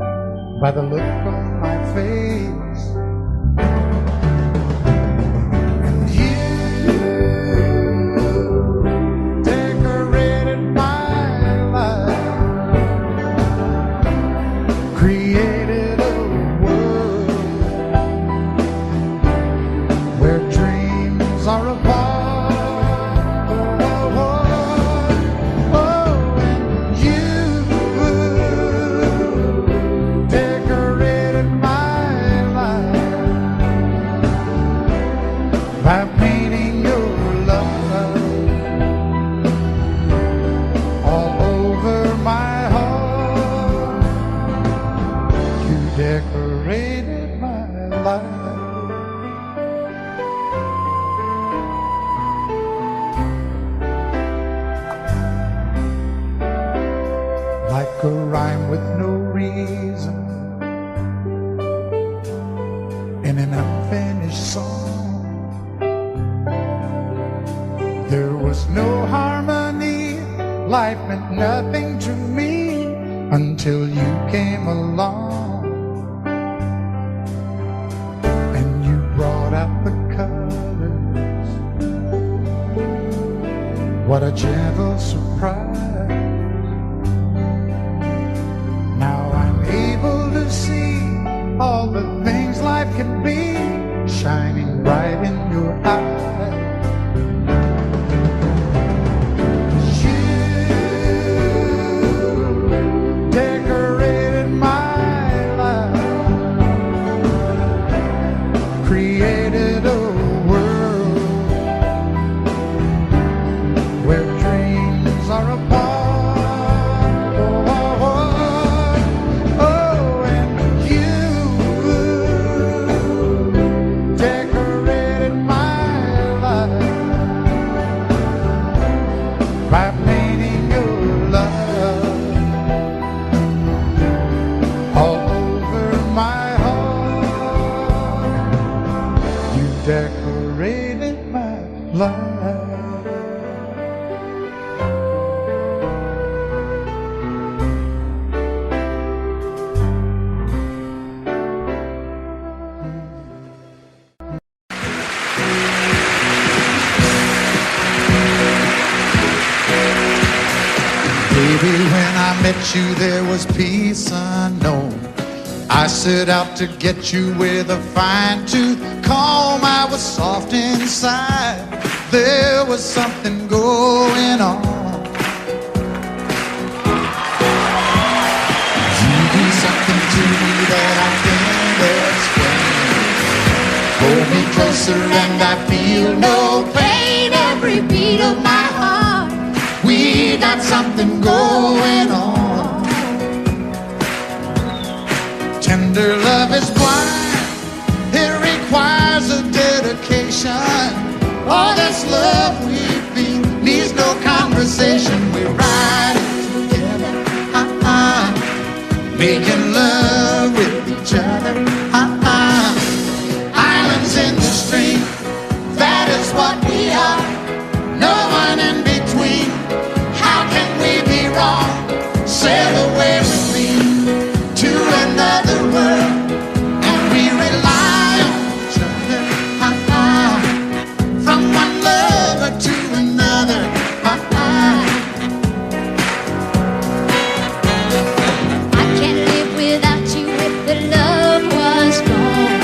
by the look on my face. And you decorated my life, created a world where dreams are a part. decorated my life. Like a rhyme with no reason in an unfinished song. There was no harmony, life meant nothing to me until you came along and you brought out the colors. What a gentle surprise. Now I'm able to see all the things life can be shining bright in your eyes. Decorated my life. Baby, when I met you, there was peace unknown. I set out to get you with a fine-tooth comb. I was soft inside. There was something going on. You do something to me that I can't explain. Hold me closer and I feel no pain. Every beat of my heart, we got something going on. Tender love is blind, it requires a dedication. All this love we feel needs no conversation. We're riding together, making love with each other, Islands in the stream, that is what we are. No one in between. How can we be wrong? Sail away with me to another world, and we rely on each other, from one lover to another, I can't live without you if the love was gone.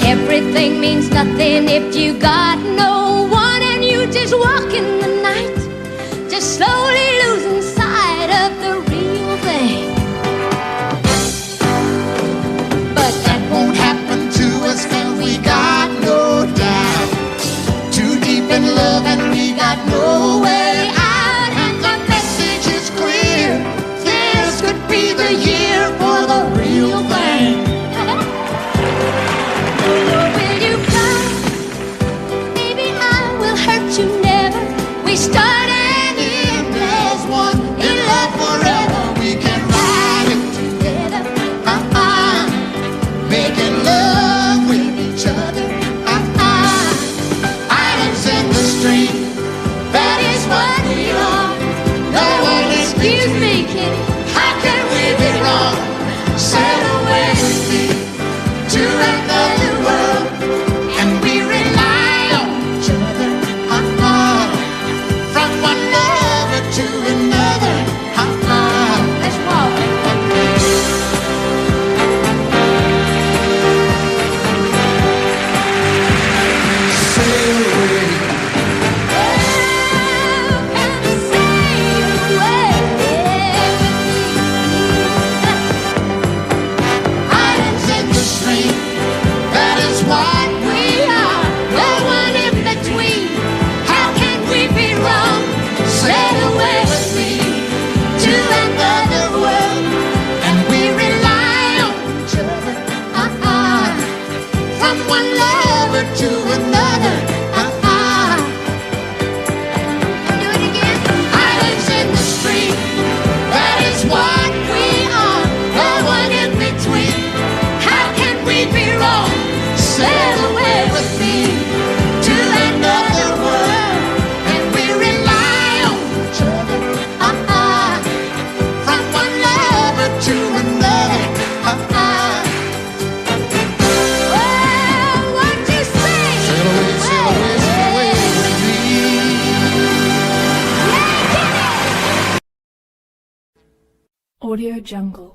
Everything means nothing if you got no one, and you just walk in the night, just slowly losing sight of the real thing. And we got no doubt, too deep in love and we got no way out. And the message is clear, this could be the year for the real thing. Will you come? Maybe I Audio Jungle.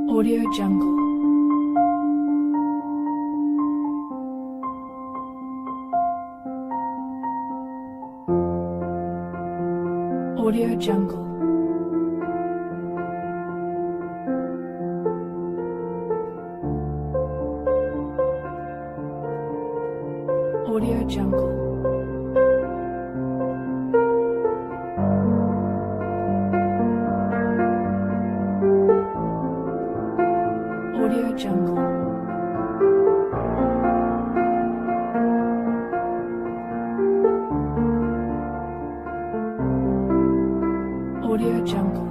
Audio Jungle. Audio Jungle. Audio Jungle. Audio Jungle. Audio Jungle.